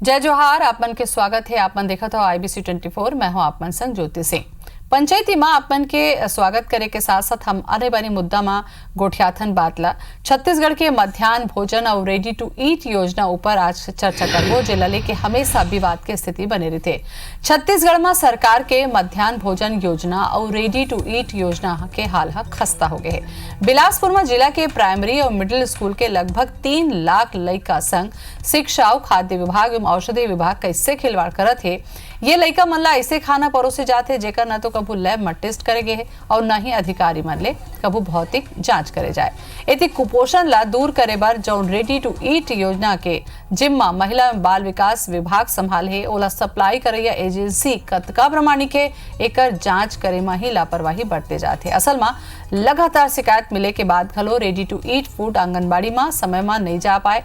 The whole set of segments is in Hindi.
जय जोहार। आपमन के स्वागत है। आपमन देखा था IBC 24। मैं हूं आपमन संग ज्योति सिंह। पंचायती मां आपमन के स्वागत करे के साथ साथ हम आने बारी मुद्दा मां गोठियाथन बातला छत्तीसगढ़ के मध्यान्ह भोजन और रेडी टू ईट योजना ऊपर आज चर्चा करबो, जे लले के हमेशा विवाद के स्थिति बने रही। छत्तीसगढ़ में सरकार के मध्यान्ह भोजन योजना और रेडी टू ईट योजना के हाल खस्ता हो गए है। बिलासपुर में जिला के प्राइमरी और मिडिल स्कूल के लगभग 3 लाख लइका संग शिक्षा और खाद्य विभाग एवं औषधि विभाग कैसे खिलवाड़ करत है। ये लइका मन ला ऐसे खाना परोसे जाते जेकर न तो कबू लैब में टेस्ट करे गए है और न ही अधिकारी मन ले कबू भौतिक जांच करे जाए। एति कुपोषण ला दूर करे बर जौन रेडी टू ईट योजना के जिम्मा महिला एवं बाल विकास विभाग संभाल है, ओला सप्लाई करैया एजेंसी कतका प्रमाणिक है, एकर जांच करे में ही लापरवाही बरते जाते। असल में लगातार शिकायत मिले के बाद घलो ready to eat food anganwadi में समय में नहीं जा पाए।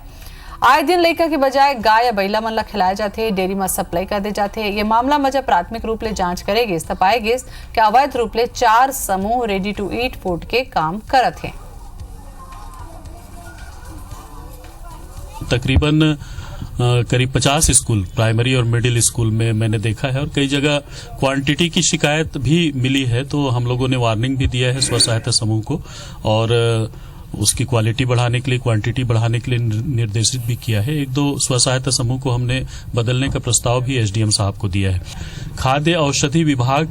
आए दिन लइका के बजाय गाय या बैला मन ला खिलाए जाते, डेयरी में सप्लाई कर दे जाते। ये मामला में जब प्राथमिक रूप ले जांच करेगी तो पाएगी कि अवैध रूप ले 4 समूह रेडी टू ईट फूड के काम करत हैं। तकरीबन करीब 50 स्कूल प्राइमरी और मिडिल स्कूल में मैंने देखा है और कई जगह क्वांटिटी की शिकायत भी मिली है, तो हम लोगों ने वार्निंग भी दिया है स्व सहायता समूह को और उसकी क्वालिटी बढ़ाने के लिए, क्वांटिटी बढ़ाने के लिए निर्देशित भी किया है। 1-2 स्व सहायता समूह को हमने बदलने का प्रस्ताव भी SDM साहब को दिया है। खाद्य औषधि विभाग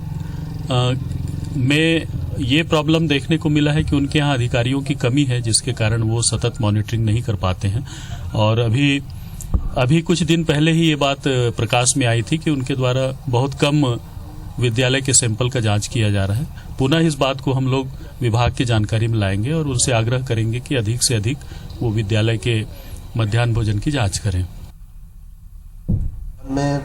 में ये प्रॉब्लम देखने को मिला है कि उनके यहाँ अधिकारियों की कमी है, जिसके कारण वो सतत मॉनिटरिंग नहीं कर पाते हैं। और अभी कुछ दिन पहले ही ये बात प्रकाश में आई थी कि उनके द्वारा बहुत कम विद्यालय के सैंपल का जांच किया जा रहा है। पुनः इस बात को हम लोग विभाग की जानकारी में लाएंगे और उनसे आग्रह करेंगे कि अधिक से अधिक वो विद्यालय के मध्याह्न भोजन की जांच करें। में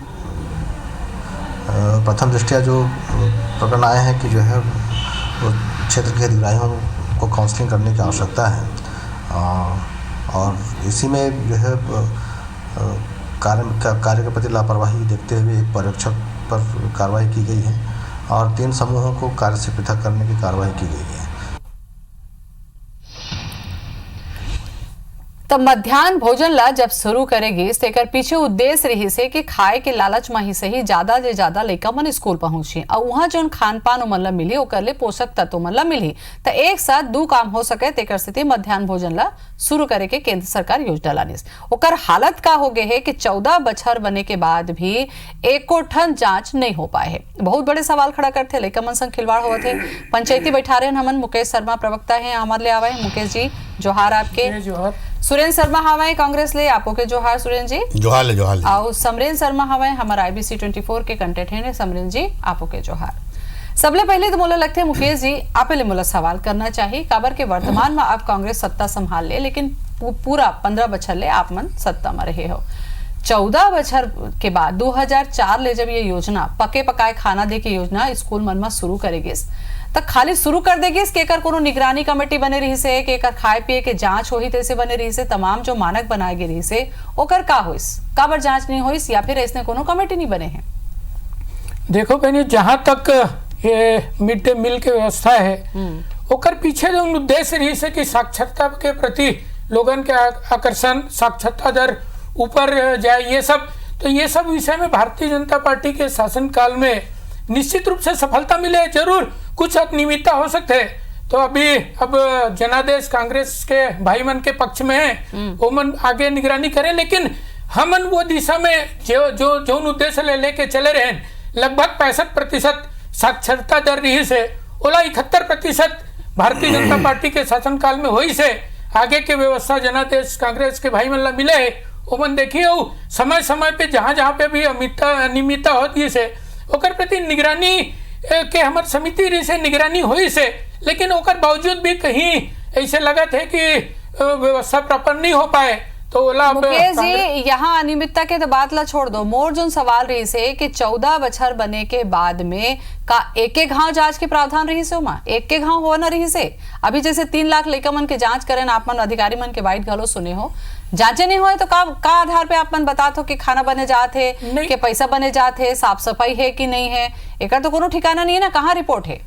प्रथम दृष्टया जो प्रकरण आए हैं कि जो है वो क्षेत्र के अधिकारियों को काउंसलिंग करने की आवश्यकता है और इसी में जो है कार्य के प्रति लापरवाही देखते हुए एक पर्यवेक्षक पर कार्रवाई की गई है और 3 समूहों को कार्य से पृथक करने की कार्रवाई की गई है। तब मध्यान्ह भोजन ला जब शुरू करेगी तेकर पीछे उद्देश्य रही से कि खाए के लालच में ही सही ज्यादा से ज्यादा लइका मन स्कूल पहुंची और वहां जो खान पान मन ला मिली ओकर ले पोषक तत्व मन ला मिली तो एक साथ 2 काम हो सके तेकर स्थिति मध्यान्ह भोजन ला शुरू करे के केंद्र सरकार योजना लानिस। ओकर हालत का हो गए है कि 14 बछर बने के बाद भी एको ठन जांच नहीं हो पाए है। बहुत बड़े सवाल खड़ा करते लइका मन संग खिलवाड़ होते थे। पंचायती बैठा रहे हमन मुकेश शर्मा प्रवक्ता है हमारे ले आवे। मुकेश जी जोहार। आपके जोहार। सुरेंद्र शर्मा हवाए कांग्रेस ले आपको के जोहार सुरेंद्र जी। जोहार जोहार। और समरेंद्र शर्मा हवाए हमारा IBC 24 के कंटेंट है। समरेंद्र जी आपको के जोहार। सबले पहले तो मोला लगते है मुकेश जी आप ले मोला सवाल करना चाहिए काबर के वर्तमान में आप कांग्रेस सत्ता संभाल ले, लेकिन पूरा 15 बछर ले आप मन सत्ता में रहे हो। 14 बछर के बाद 2004 ले जब ये योजना पके पकाए खाना दे के योजना स्कूल मन में शुरू करेगी तो खाली शुरू कर देगी कि एकर कोनो निगरानी कमेटी बने रही से कि एकर खाए पिए के जांच होही तैसे बने रही से तमाम जो मानक बनाए गए रही से ओकर का होइस काबर जांच नहीं होइस या फिर ऐसे कोनो कमेटी नहीं बने हैं। देखो बहनी जहाँ तक ये मिड डे मील की व्यवस्था है ओकर पीछे जो उद्देश्य रही से कि साक्षरता के प्रति लोगन के आकर्षण, साक्षरता दर ऊपर जाए, ये सब विषय में भारतीय जनता पार्टी के शासनकाल में निश्चित रूप से सफलता मिले। जरूर कुछ अनियमितता हो सकते है तो अब जनादेश कांग्रेस के भाई मन के पक्ष में है, वो मन आगे निगरानी करे, लेकिन हमन वो दिशा में जो उद्देश्य लेके चले रहे लगभग 65% साक्षरता दर रही से ओला 71% भारतीय जनता पार्टी के शासनकाल में हुई से आगे के व्यवस्था जनादेश कांग्रेस के भाई मन ला मिले है। वो मन देखिए समय समय पे जहाँ पे भी अनियमितता होती से ओकर प्रति निगरानी के हमार समिति रही से निगरानी हुई से, लेकिन ओकर बावजूद भी कहीं ऐसे लगा थे कि व्यवस्था प्रॉपर नहीं हो पाए तो मुकेश जी यहाँ अनियमितता के तो बात ला छोड़ दो। मोर जो सवाल रही से कि 14 बछर बने के बाद में का एक घाव जांच के प्रावधान रही से माँ एक घाव हो न रही से। अभी जैसे 3 लाख लइका मन के जांच करें आप मन अधिकारी मन के बाइट घलो सुने हो, जांचे नहीं हुए तो का आधार पे आप मन बताते हो कि खाना बने जाते कि पैसा बने जाते, साफ सफाई है कि नहीं है, एक तो कोनो ठिकाना नहीं है ना, कहाँ रिपोर्ट है।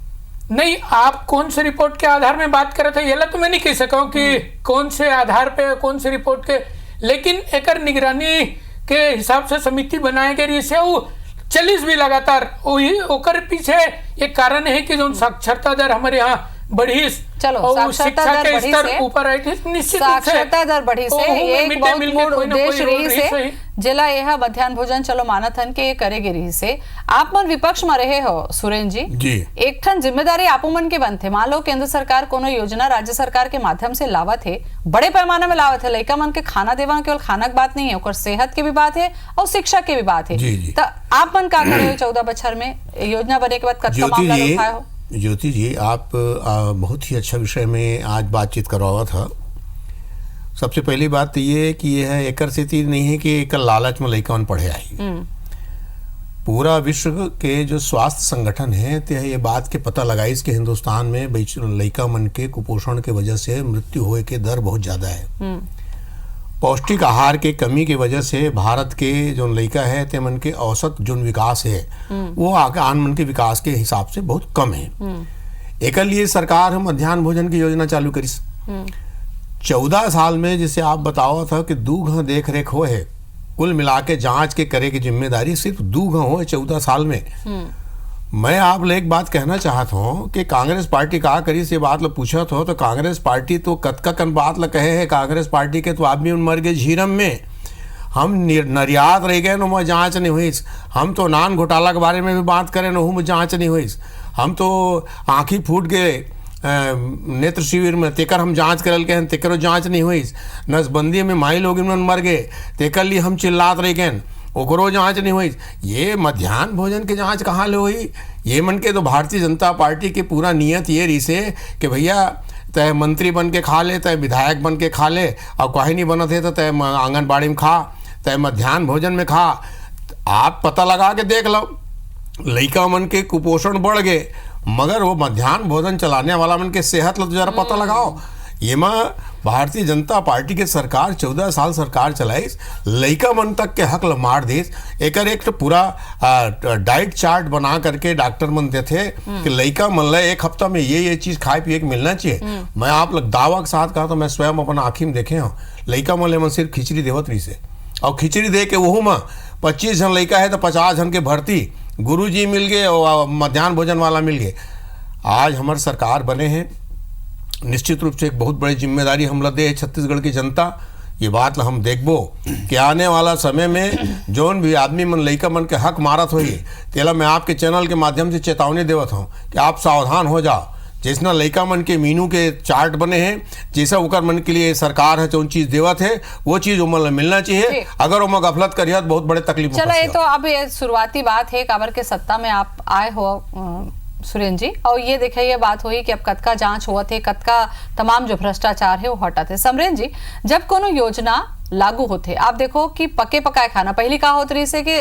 नहीं, आप कौन से रिपोर्ट के आधार में बात कर रहे थे ये तो मैं नहीं कह सका कि कौन से आधार पे कौन से रिपोर्ट के, लेकिन एक निगरानी के हिसाब से समिति बनाए गए रही से वो चलिस भी लगातार वही ओकर पीछे एक कारण है कि जो साक्षरता दर हमारे यहाँ बढ़ी, चलो और साक्षरता शिक्षा दर के बढ़ी स्तर से ऊपर आई थी, निश्चित रूप से साक्षरता दर बढ़ी से एक बहुत मूल उद्देश्य रही से जिला यह मध्याह्न भोजन चलो मानत हन के ये करेगे रही से आप मन विपक्ष में रहे हो सुरेंद्र जी एक ठन जिम्मेदारी आपो मन के बनते। मान लो केंद्र सरकार कोनो योजना राज्य सरकार के माध्यम से लावत है, बड़े पैमाने में लावत है, लड़का मन के खाना देवा केवल खाना की बात नहीं है, और सेहत की भी बात है और शिक्षा की भी बात है। तो आप मन का करे 14 बछर में योजना बने के बाद कतका मामला उठाए हो? ज्योति जी, आप बहुत ही अच्छा विषय में आज बातचीत करवावा था। सबसे पहली बात तो ये है कि यह एकर स्थिति नहीं है कि एक लालच में लड़का मन पढ़े आई। पूरा विश्व के जो स्वास्थ्य संगठन है तो ये बात के पता लगाई कि हिंदुस्तान में लड़का मन के कुपोषण के वजह से मृत्यु होने के दर बहुत ज्यादा है। पौष्टिक आहार के कमी की वजह से भारत के जो लड़का है ते मन के औसत जो विकास है वो आन मन के विकास के हिसाब से बहुत कम है। एक लिए सरकार मध्याह्न भोजन की योजना चालू करी 14 साल में, जिसे आप बताओ था कि 2 घं देख रेख हो है, कुल मिला के जांच के करे की जिम्मेदारी सिर्फ 2 घं हो 14 साल में। मैं आप लोग एक बात कहना चाहता हूँ कि कांग्रेस पार्टी का करी से बात लो पूछा हो तो कांग्रेस पार्टी तो कतका कन बात ल कहे है कांग्रेस पार्टी के तो आदमी मर गए झीरम में, हम निर्यात रह गए न जांच नहीं हुई, हम तो नान घोटाला के बारे में भी बात करें न जांच नहीं हुई, हम तो आँखी फूट गए नेत्र शिविर में तेकर हम जांच करल के तेकरो जांच नहीं हुई, नसबंदी में माई लोग मर गए तेकर लिए हम चिल्लात रह गए ओकरो जांच नहीं हुई। ये मध्याह्न भोजन की जांच कहाँ ले हुई? ये मन के तो भारतीय जनता पार्टी की पूरा नियत ये रही से कि भैया तय मंत्री बन के खा ले, तय विधायक बन के खा ले, और कहीं नहीं बनत है तो तय आंगनबाड़ी में खा, तय मध्याह्न भोजन में खा। आप पता लगा के देख लो लड़का मन के कुपोषण बढ़ गए, मगर वो मध्याह्न भोजन चलाने वाला मन के सेहत लो तो जरा पता लगाओ। ये माँ भारतीय जनता पार्टी के सरकार 14 साल सरकार चलाई, लड़का मन तक के हक मार दी। एक तो पूरा डाइट चार्ट बना करके डॉक्टर मन देते कि लड़का मन ले एक हफ्ता में ये चीज खाए पिए के मिलना चाहिए। मैं आप लोग दावा के साथ कहा तो मैं स्वयं अपना आँखी में देखे हूँ, लड़का मन ले मन सिर्फ खिचड़ी देवत रही से, और खिचड़ी दे के वहू में 25 जन लड़का है तो 50 जन के भर्ती गुरुजी मिल गए और मध्याह्न भोजन वाला मिल गए। आज हमारे सरकार बने हैं, निश्चित रूप से एक बहुत बड़ी जिम्मेदारी हम लदे है छत्तीसगढ़ की जनता। ये बात हम देखबो कि आने वाला समय में जोन भी आदमी मन लड़का मन के हक मारत होई तेला मैं आपके चैनल के माध्यम से चेतावनी देवत हूँ कि आप सावधान हो जाओ। जिसना लड़का मन के मीनू के चार्ट बने हैं, जैसा उकर मन के लिए सरकार है जो चीज देवत है वो चीज उमन मिलना चाहिए। अगर उमन गफलत करिए तो बहुत बड़े तकलीफ। चलो ये तो अब ये शुरुआती बात है, काबर के सत्ता में आप आए हो सुरेंद्र जी, और ये देखिए ये बात हुई कि अब कतका जांच हुआ थे, कतका तमाम जो भ्रष्टाचार है वो हटा थे। समरेन जी, जब कोनो योजना लागू होते आप देखो कि पके पकाए खाना पहली का होत रही से कि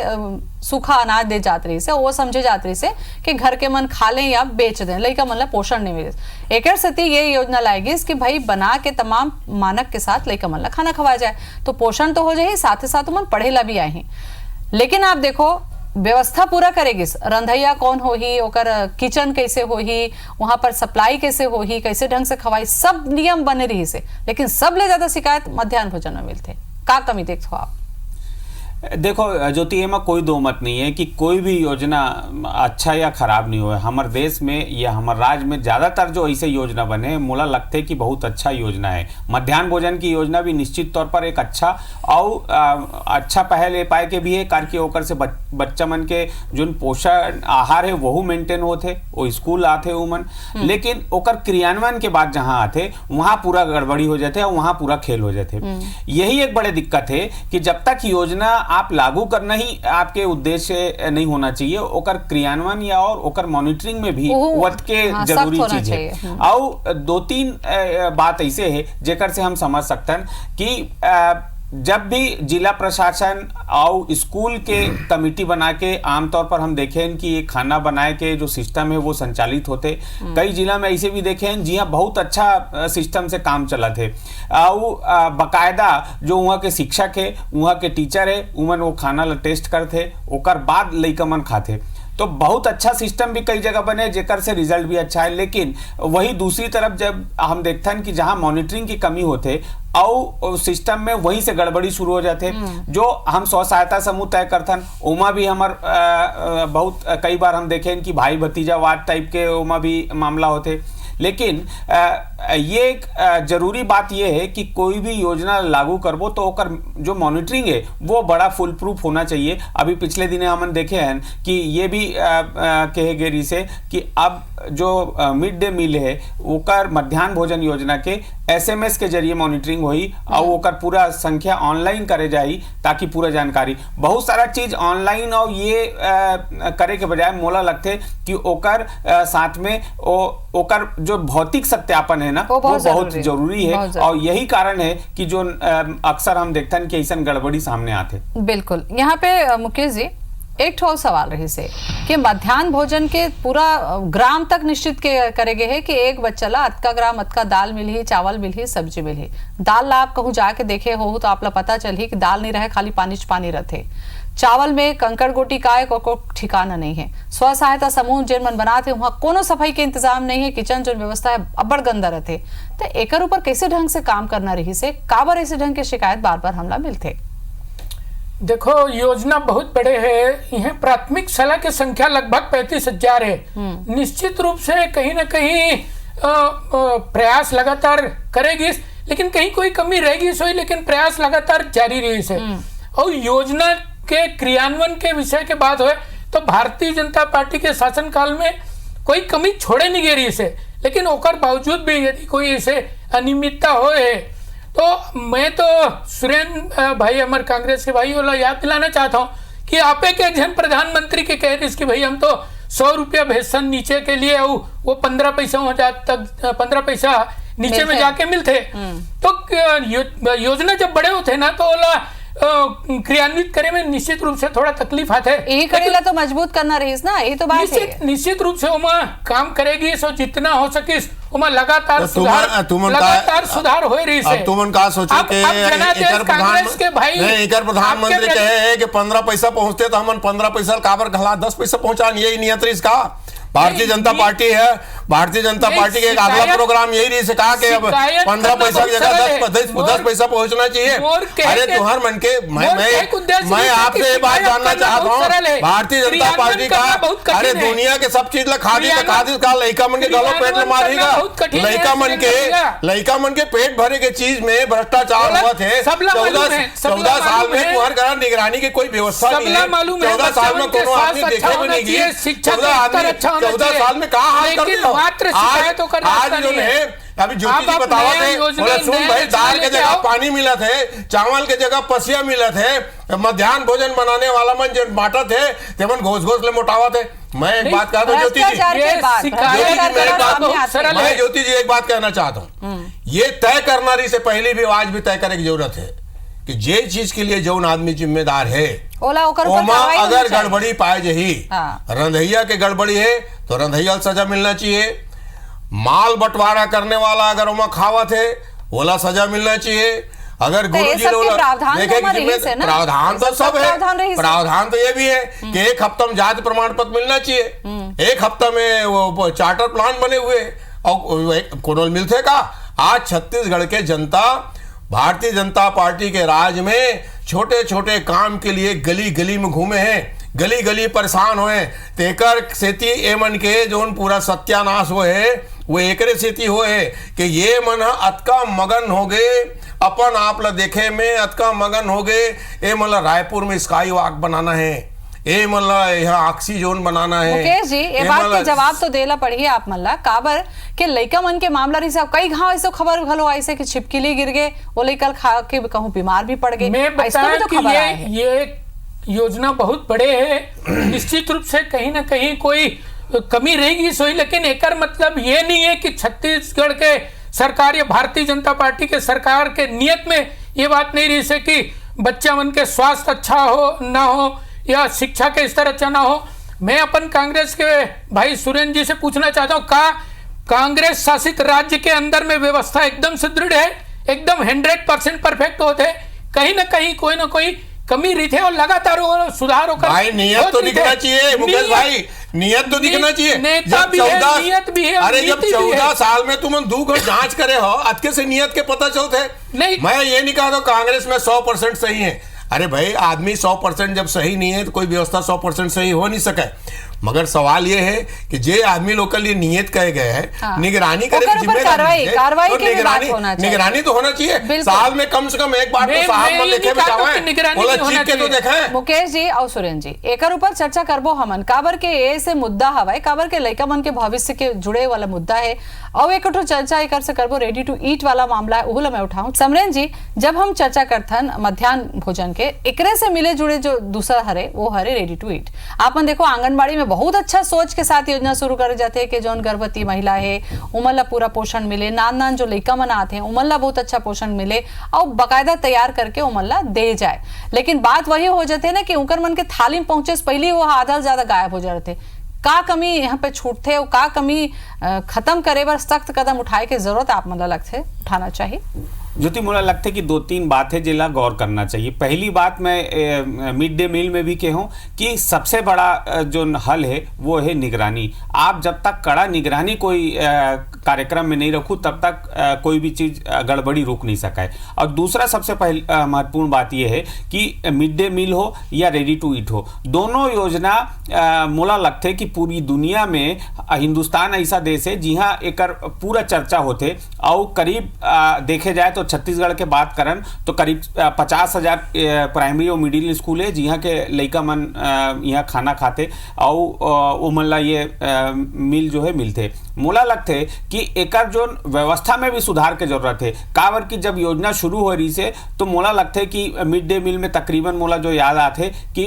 सूखा अनाज दे जात रही से, वो समझे जात रही से कि घर के मन खा लें या बेच दें, लड़का मन ला पोषण नहीं मिले। एक सती ये योजना लाएगी कि भाई बना के तमाम मानक के साथ लड़का मन ला खाना खवाया जाए, तो पोषण तो हो जाए, साथ ही साथ मन पढ़े ला भी आए हैं। लेकिन आप देखो व्यवस्था पूरा करेगी, रंधैया कौन हो ही, ओकर किचन कैसे हो ही, वहां पर सप्लाई कैसे हो ही, कैसे ढंग से खवाई, सब नियम बने रही से, लेकिन सबले ज्यादा शिकायत मध्याह्न भोजन में मिलते। का कमी देखो आप? देखो ज्योति, में कोई दो मत नहीं है कि कोई भी योजना अच्छा या खराब नहीं हुआ। हमारे देश में या हमारे राज्य में ज़्यादातर जो ऐसे योजना बने मोला लगते है कि बहुत अच्छा योजना है। मध्याह्न भोजन की योजना भी निश्चित तौर पर एक अच्छा और अच्छा पहल ले पाए के भी है, कार के ओकर से बच्चा मन के जो पोषण आहार है वह मेंटेन होते, वो स्कूल आते उमन, लेकिन ओकर क्रियान्वयन के बाद जहाँ आते वहाँ पूरा गड़बड़ी हो जाते और वहाँ पूरा खेल हो जाते। यही एक बड़े दिक्कत है कि जब तक योजना आप लागू करना ही आपके उद्देश्य नहीं होना चाहिए, ओकर क्रियान्वयन या और ओकर मॉनिटरिंग में भी वक्त के जरूरी चीज है। और 2-3 बात ऐसे है जेकर से हम समझ सकते हैं कि जब भी जिला प्रशासन और स्कूल के कमेटी बना के आमतौर पर हम देखें कि ये खाना बनाए के जो सिस्टम है वो संचालित होते, कई जिला में ऐसे भी देखें जी हाँ बहुत अच्छा सिस्टम से काम चला थे, और बकायदा जो वहाँ के शिक्षक है वहाँ के टीचर है उमन वो खाना ला टेस्ट करते, ओकर बाद लइका मन खाते। तो बहुत अच्छा सिस्टम भी कई जगह बने जेकर से रिजल्ट भी अच्छा है। लेकिन वही दूसरी तरफ जब हम देखते हैं कि जहां मॉनिटरिंग की कमी होते और सिस्टम में वहीं से गड़बड़ी शुरू हो जाते, जो हम स्व सहायता समूह तय करथन उमा भी हमार बहुत कई बार हम देखें कि भाई भतीजा वाद टाइप के उमा भी मामला होते। लेकिन ये एक जरूरी बात ये है कि कोई भी योजना लागू करबो तो ओकर जो मॉनिटरिंग है वो बड़ा फुल प्रूफ होना चाहिए। अभी पिछले दिन हमने देखे हैं कि ये भी कहे गेरी से कि अब जो मिड डे मील है ओकर मध्याह्न भोजन योजना के SMS के जरिए मॉनिटरिंग हुई और ओकर पूरा संख्या ऑनलाइन करे जाई ताकि पूरा जानकारी बहुत सारा चीज ऑनलाइन और ये करे के बजाय मोला लगते कि ओकर साथ में ओकर जो भौतिक सत्यापन है ना वो बहुत जरूरी है। और यही कारण है कि जो अक्सर हम देखते हैं कि ऐसा गड़बड़ी सामने आते। बिल्कुल। यहाँ पे मुकेश जी एक ठोस सवाल रही से कि मध्याह्न भोजन के पूरा ग्राम तक निश्चित के करेगे है कि एक बच्चा ला अतका ग्राम अतका दाल मिली, चावल मिली, सब्जी मिली। दाल ला आप कहूँ जाके देखे हो तो आप ला पता चली कि दाल नहीं रहे, खाली पानी रहते। चावल में कंकड़ गोटी काय को ठिकाना नहीं है। स्व सहायता समूह जिन मन बनाते वहां कोनो सफाई के इंतजाम नहीं है, किचन जो व्यवस्था है अब्बड़ गंदा रहते। तो एकर ऊपर कैसे ढंग से काम करना रही से काबर ऐसे ढंग के शिकायत बार बार हमला मिलते। देखो योजना बहुत बड़े है, यह प्राथमिक शाला की संख्या लगभग 35,000 है। निश्चित रूप से कहीं ना कहीं प्रयास लगातार करेगी, लेकिन कहीं कोई कमी रहेगी सोई, लेकिन प्रयास लगातार जारी रही से। और योजना के क्रियान्वयन के विषय के बात हुए तो भारतीय जनता पार्टी के शासनकाल में कोई कमी छोड़े नहीं गई से, लेकिन ओकर बावजूद भी यदि कोई ऐसे अनियमितता हो तो मैं तो सुरेंद्र भाई हमारे कांग्रेस के भाई वाला याद दिलाना चाहता हूँ कि आपे के जन प्रधानमंत्री के कह रही कि भाई हम तो 100 रुपया भेजन नीचे के लिए वो 15 पैसा हो जाता तक 15 पैसा नीचे में जाके मिलते। तो योजना जब बड़े होते ना तो क्रियान्वित करे में निश्चित रूप से थोड़ा तकलीफ आते है। यही करेला तो मजबूत करना रही ना, यही तो बात है। निश्चित रूप से उमा काम करेगी सो जितना हो सके उमा लगातार सुधार हो रही है। तुमन का सोचे के एकर प्रधानमंत्री कहे कि 15 पैसा पहुंचते तो हमन 15 पैसा काबर घला 10 पैसा पहुंचान, यही नियंत्रित का भारतीय जनता पार्टी है। भारतीय जनता पार्टी के एक अगला प्रोग्राम यही रही से कहा कि अब 15 पैसा की जगह 10 पैसा पहुंचना चाहिए। अरे तुहार मन के मैं आपसे ये बात जानना चाहता हूँ, भारतीय जनता पार्टी का अरे दुनिया के सब चीज खादी का लड़का मन के गलो पेट में मारेगा। लड़का मन के पेट भरे के चीज में भ्रष्टाचार हुआ थे। 14 साल में तुम्हारे घर निगरानी की कोई व्यवस्था नहीं है। 14 साल में कोनो आदमी देखे भी नहीं गए। 14 साल में कहा हाल करते हो। आज जो है अभी ज्योति जी बतावा थे, सुन भाई दाल के जगह पानी मिला थे, चावल के जगह पसिया मिला थे, मध्याह्न भोजन बनाने वाला मन जो बांटा थे तेमन घोष ले मोटावा थे। मैं एक बात कहता हूँ ज्योति जी एक बात कहना चाहता हूँ, ये तय करना रही से पहले भी आज भी तय करने की जरूरत है कि जे चीज के लिए जौन आदमी जिम्मेदार है ओमा अगर गड़बड़ी पाए जही, रंधैया के गड़बड़ी है तो रंधैया सजा मिलना चाहिए। माल बंटवारा करने वाला अगर ओमा खावत है ओला सजा मिलना चाहिए। अगर गुरु जी देखे प्रावधान तो सब है, प्रावधान तो ये भी है कि एक हफ्ता में जाति प्रमाण पत्र मिलना चाहिए, एक हफ्ता में वो चार्टर प्लान बने हुए और कोनो मिलते का। आज छत्तीसगढ़ के जनता भारतीय जनता पार्टी के राज में छोटे छोटे काम के लिए गली गली में घूमे हैं, गली गली परेशान हुए। तेकर सेती एमन के जोन पूरा सत्यानाश हुए है वो एकरे सेती हुए कि ये मन अतका मगन हो गए अपन आप ला देखे में, अतका मगन हो गए। ए मतलब रायपुर में स्काई वॉक बनाना है, ए मतलब यहाँ ऑक्सीजोन बनाना है। मुकेश जी ये बात के जवाब तो देला पड़ी आप मल्ला काबर के लइका मन के मामला रही सब कई घाव ऐसे खबर घलो ऐसे कि छिपकली गिर गए वो लइका खा के कहूँ बीमार भी पड़ गए। मैं बताया तो कि ये योजना बहुत बड़े है, निश्चित रूप से कहीं ना कहीं कोई कमी रहेगी सोई, लेकिन एकर मतलब ये नहीं है कि छत्तीसगढ़ के सरकार या भारतीय जनता पार्टी के सरकार के नियत में ये बात नहीं रही से कि बच्चा मन के स्वास्थ्य अच्छा हो ना हो या शिक्षा के स्तर अच्छा ना हो। मैं अपन कांग्रेस के भाई सुरेंद्र जी से पूछना चाहता हूँ, का कांग्रेस शासित राज्य के अंदर में व्यवस्था एकदम सुदृढ़ है, एकदम 100% परफेक्ट होते, कहीं ना कहीं कोई ना कोई कमी रही थे और लगातार वो सुधार होकर भाई नियत तो दिखना चाहिए मुकेश भाई, नियत तो दिखना चाहिए। नेता भी है, नियत भी है, अरे जब नीति भी है। 14 साल में तुम 2 घंटे जांच करे हो, अतके से नियत के पता चलते। नहीं। मैं ये नहीं कहा था कांग्रेस में 100% सही है। अरे भाई आदमी 100% जब सही नहीं है तो कोई व्यवस्था 100% सही हो नहीं सके। मगर सवाल ये है कि जे आदमी लोग के लिए नियत कहे गए हैं, हाँ। निगरानी करे ओकर ऊपर जिम्मेदारी है, कार्रवाई तो के भी बात होना चाहिए। निगरानी तो होना चाहिए। बिल्कुल। साल में कम से कम एक बार तो साहब मैं में ये लेके नहीं कहता बिठावे, कि निगरानी बोला नहीं होना चीख के तो चाहिए। देखें। मुकेश जी और सुरेंद्र जी एकर ऊपर चर्चा करबो हमन काबर के ऐसे मुद्दा हवाए, काबर के लइका मन के भविष्य के जुड़े वाला मुद्दा है और एक चर्चा एकर से करबो रेडी टू ईट वाला मामला है, उहला मैं उठाऊं। समरेन जी, जब हम चर्चा करथन मध्याह्न भोजन के, एकरे से मिले जुड़े जो दूसरा हरे वो हरे रेडी टू ईट। आपन देखो आंगनबाड़ी में बहुत अच्छा सोच के साथ योजना शुरू करे जाते हैं कि जौन गर्भवती महिला है उमन ला पूरा पोषण मिले, नान जो लइका मन आते हैं उमन ला बहुत अच्छा पोषण मिले और बकायदा तैयार करके उमन ला दे जाए। लेकिन बात वही हो जाते है ना कि उनकर मन के थाली में पहुंचे से पहले वो आधा से ज्यादा गायब हो जाते। का कमी यहाँ पे छूटते और का कमी खत्म करे बर सख्त कदम उठाए के जरूरत आप मतलब लगते उठाना चाहिए। ज्योति मुझे लगता है कि 2-3 बात है जिला गौर करना चाहिए। पहली बात मैं मिड डे मील में भी कहूँ कि सबसे बड़ा जो हल है वो है निगरानी। आप जब तक कड़ा निगरानी कोई कार्यक्रम में नहीं रखूँ तब तक कोई भी चीज़ गड़बड़ी रुक नहीं सका है। और दूसरा सबसे महत्वपूर्ण बात यह है कि मिड डे मील हो या रेडी टू ईट हो, दोनों योजना मोला लगते है कि पूरी दुनिया में हिंदुस्तान ऐसा देश है जिहाँ एक पूरा चर्चा होते और करीब देखे जाए तो छत्तीसगढ़ के बात करन तो करीब 50,000 प्राइमरी और मिडिल स्कूल है जिहाँ के लइका मन यहाँ खाना खाते और वो मन ला ये मिल जो है मिलते। मोला लगते कि एकर जो व्यवस्था में भी सुधार के जरूरत है। काबर की जब योजना शुरू हो रही से तो मोला लगते कि मिड डे मील में तकरीबन मोला जो याद आते कि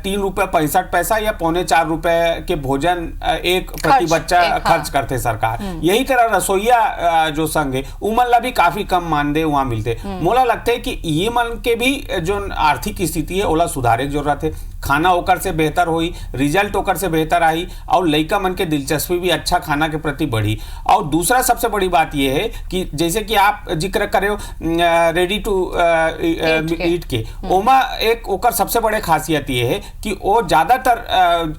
3.65 या 3.25 रुपए के भोजन एक प्रति बच्चा खर्च करते सरकार। यही तरह रसोईया जो संघ है उमन ला भी काफी कम मानदेय वहां मिलते। मोला लगता है कि ये मन के भी जो आर्थिक स्थिति है ओला सुधारे की जरूरत है। खाना ओकर से बेहतर हुई, रिजल्ट ओकर से बेहतर आई और लइका मन के दिलचस्पी भी अच्छा खाना के प्रति बढ़ी। और दूसरा सबसे बड़ी बात यह है कि जैसे कि आप जिक्र करे हो रेडी टू ईट के, ओमा एक ओकर सबसे बड़े खासियत यह है कि वो ज्यादातर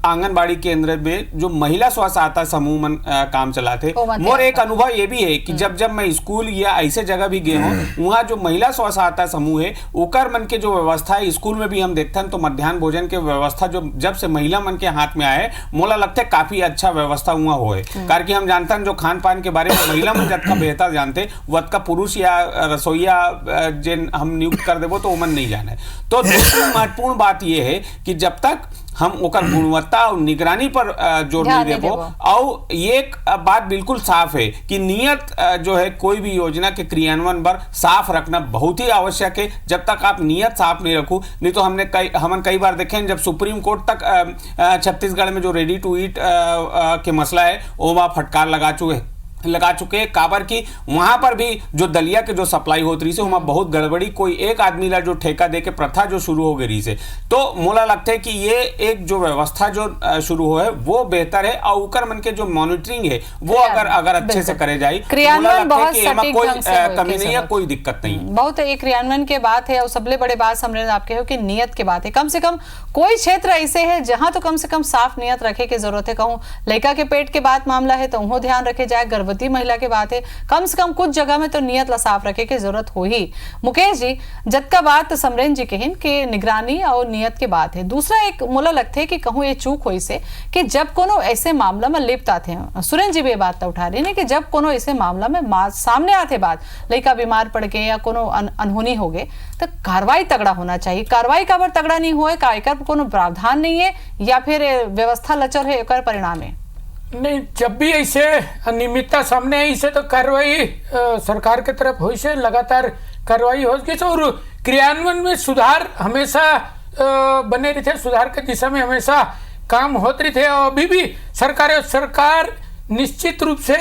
आंगनबाड़ी केंद्र में जो महिला स्व सहायता समूह मन काम चलाते। मोर एक अनुभव ये भी है कि जब जब मैं स्कूल या ऐसे जगह भी गए हूँ वहाँ जो महिला स्व सहायता समूह है ओकर मन के जो व्यवस्था है स्कूल में भी हम देखते हैं तो मध्याह्न भोजन व्यवस्था जो जब से महिला मन के हाथ में आए मोला लगता है काफी अच्छा व्यवस्था हुआ हो है। कारण कि हम जानते हैं जो खान पान के बारे में महिला मन जब का बेहतर जानते वत का पुरुष या रसोईया जिन हम नियुक्त कर देवो तो उमन नहीं जाने। तो दूसरी महत्वपूर्ण बात यह है कि जब तक हम ओकर गुणवत्ता और निगरानी पर जोर नहीं देबो और एक बात बिल्कुल साफ है कि नियत जो है कोई भी योजना के क्रियान्वयन पर साफ रखना बहुत ही आवश्यक है। जब तक आप नियत साफ नहीं रखो, नहीं तो हमने कई बार देखे जब सुप्रीम कोर्ट तक छत्तीसगढ़ में जो रेडी टू ईट के मसला है वो वहाँ फटकार लगा चुके काबर की वहां पर भी जो दलिया के जो सप्लाई होती रही से वहां बहुत गड़बड़ी, कोई एक आदमी ला जो ठेका दे के प्रथा जो शुरू हो गई से। तो मोला लगता है कि ये एक जो व्यवस्था जो शुरू हो है वो बेहतर है और उकर मन के जो मॉनिटरिंग है वो अगर अच्छे से करे जाए क्रियान्वयन बहुत सटीक कोई ढंग से कमी नहीं है, कोई दिक्कत नहीं है। बहुत एक क्रियान्वयन के बात है और सबले बड़े बात समझ आपके हो कि नियत के बात है। कम से कम कोई क्षेत्र ऐसे है जहां तो कम से कम साफ नियत रखे की जरूरत है। कहूं लड़का के पेट के बात मामला है तो उहो ध्यान रखे जाए, गर्भवती महिला के बात है कम से कम कुछ जगह में तो नियत ला साफ रखे की जरूरत हो ही। मुकेश जी जब का बात समरेन जी कहिन कि निगरानी और नियत के बात है। दूसरा एक मोला लगते है कि कहूं ये चूक हुई से कि जब कोनो ऐसे मामला में लिप्त आते हैं, सुरेन जी भी ये बात उठा रही है कि जब कोनो ऐसे मामला में सामने आते बात लड़का बीमार पड़ गए या कोनो अनहोनी हो गए तो कार्रवाई तगड़ा होना चाहिए। कार्रवाई काबर तगड़ा नहीं हुए का एकर कोनो प्रावधान नहीं है या फिर व्यवस्था लचर है एकर परिणाम है? नहीं, जब भी ऐसे अनियमितता सामने आई से तो कार्रवाई सरकार के तरफ हुई से लगातार कार्रवाई हो गई और क्रियान्वयन में सुधार हमेशा बने रहते, सुधार के दिशा में हमेशा काम होते रहते। और अभी भी सरकार निश्चित रूप से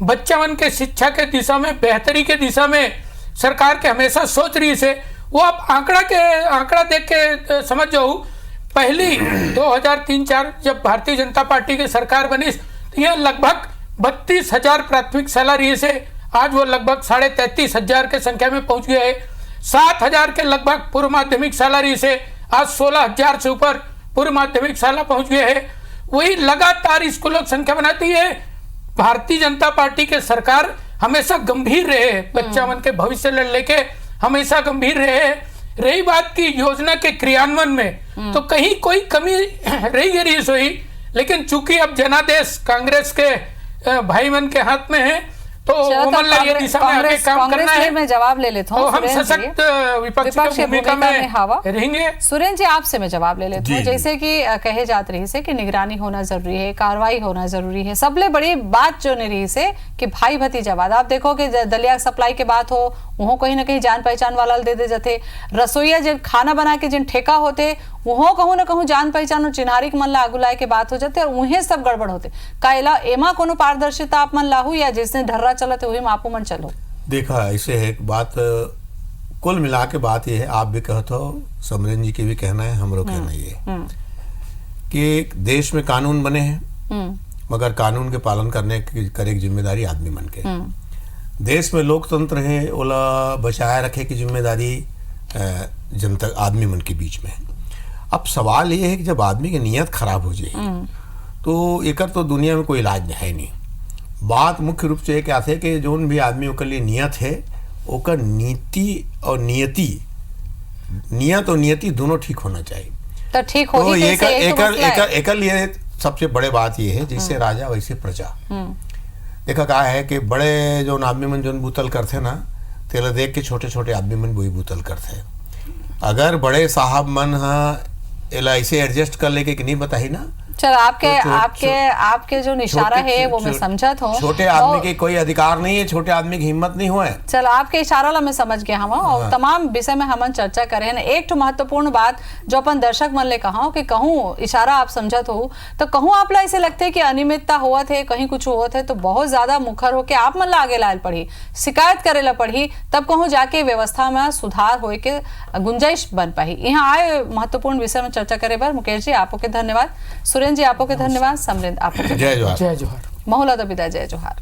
बच्चा मन के शिक्षा के दिशा में, बेहतरी के दिशा में सरकार के हमेशा सोच रही है। वो आप आंकड़ा देख के समझ जाओ, पहली 2003-4 जब भारतीय जनता पार्टी की सरकार बनी तो यह लगभग 32,000 प्राथमिक शाला रही से आज वो लगभग 33,500 के संख्या में पहुंच गए है। 7,000 के लगभग पूर्व माध्यमिक शाला रही से आज 16,000 से ऊपर पूर्व माध्यमिक शाला पहुंच गए हैं। वही लगातार स्कूलों की संख्या बनाती है। भारतीय जनता पार्टी के सरकार हमेशा गंभीर रहे, बच्चा मन के भविष्य लेके हमेशा गंभीर रहे। रही बात की योजना के क्रियान्वयन में, तो कहीं कोई कमी रही गई सोई, लेकिन चूंकि अब जनादेश कांग्रेस के भाई मन के हाथ में है, तो ये दिशा में आगे काम करना है। मैं जवाब ले लेता हूँ, हम सशक्त विपक्ष की भूमिका में रहेंगे। सुरेंद्र जी, आपसे मैं जवाब ले लेता हूँ। जैसे कि कहे जात रही से कि निगरानी होना जरूरी है, कार्रवाई होना जरूरी है। सबले बड़ी बात जो नहीं रही से कि भाई भतीजावाद, आप देखो कि दलिया सप्लाई के बात हो, वहाँ कहीं ना कहीं जान पहचान वाला दे दे जाते। रसोईया जिन खाना बना के जिन ठेका होते, वहाँ कहूँ ना कहूँ जान पहचान और चिन्हारी के मन ला आगू लाए के बात हो जाते, और उन्हें सब गड़बड़ होते। कायला एमा कोनो पारदर्शिता आप मन लाहू, या जिसने ढर्रा चलते वही में आपो मन चलो? देखा, ऐसे है एक बात, कुल मिला के बात ये है, आप भी कहते हो, समरेन जी के भी कहना है, हमरो कहना ये कि देश में कानून बने हैं, मगर कानून के पालन करने की जिम्मेदारी आदमी मन के। देश में लोकतंत्र है, ओला बचाए रखे की जिम्मेदारी जनता आदमी मन के बीच में है। अब सवाल ये है कि जब आदमी की नीयत खराब हो जाए तो एकर तो दुनिया में कोई इलाज है नहीं। बात मुख्य रूप से ये क्या थे कि जोन भी आदमी के लिए नियत है, ओकर नीति और नियति, नियत और नियति दोनों ठीक होना चाहिए। तो ठीक हो ही कैसे? एकर लिए सबसे बड़े बात ये है, जिससे राजा वैसे प्रजा। देखा क्या है कि बड़े जो आदमी मन जो बूतल करते ना, तेला देख के छोटे छोटे आदमी मन वही बूतल करते। अगर बड़े साहब मन एला ऐसे एडजस्ट कर लेके कि नहीं बताही ना, चल आपके जो इशारा है वो मैं समझत हूँ। छोटे आदमी के कोई अधिकार नहीं है, छोटे आदमी की हिम्मत नहीं हुआ है। चल आपके इशारा ला मैं समझ गया हम, और तमाम विषय में हम चर्चा करें। एक तो महत्वपूर्ण बात जो अपन दर्शक मन ले कहा कि कहूँ इशारा आप समझत हो, तो कहूँ आप ला ऐसे लगते है कि अनियमितता हुआ थे, कहीं कुछ हुआ थे, तो बहुत ज्यादा मुखर होके आप मन ला आगे लाल पड़ी, शिकायत करे ला पड़ी, तब कहूँ जाके व्यवस्था में सुधार हो के गुंजाइश बन पाई। यहाँ आए महत्वपूर्ण विषय में चर्चा करे बार मुकेश जी आपको के धन्यवाद, सुरेंद्र जी आपको के धन्यवाद, समरेंद्र आपको जय जोहार। जय जोहार। महुला दबिदा जय जोहार।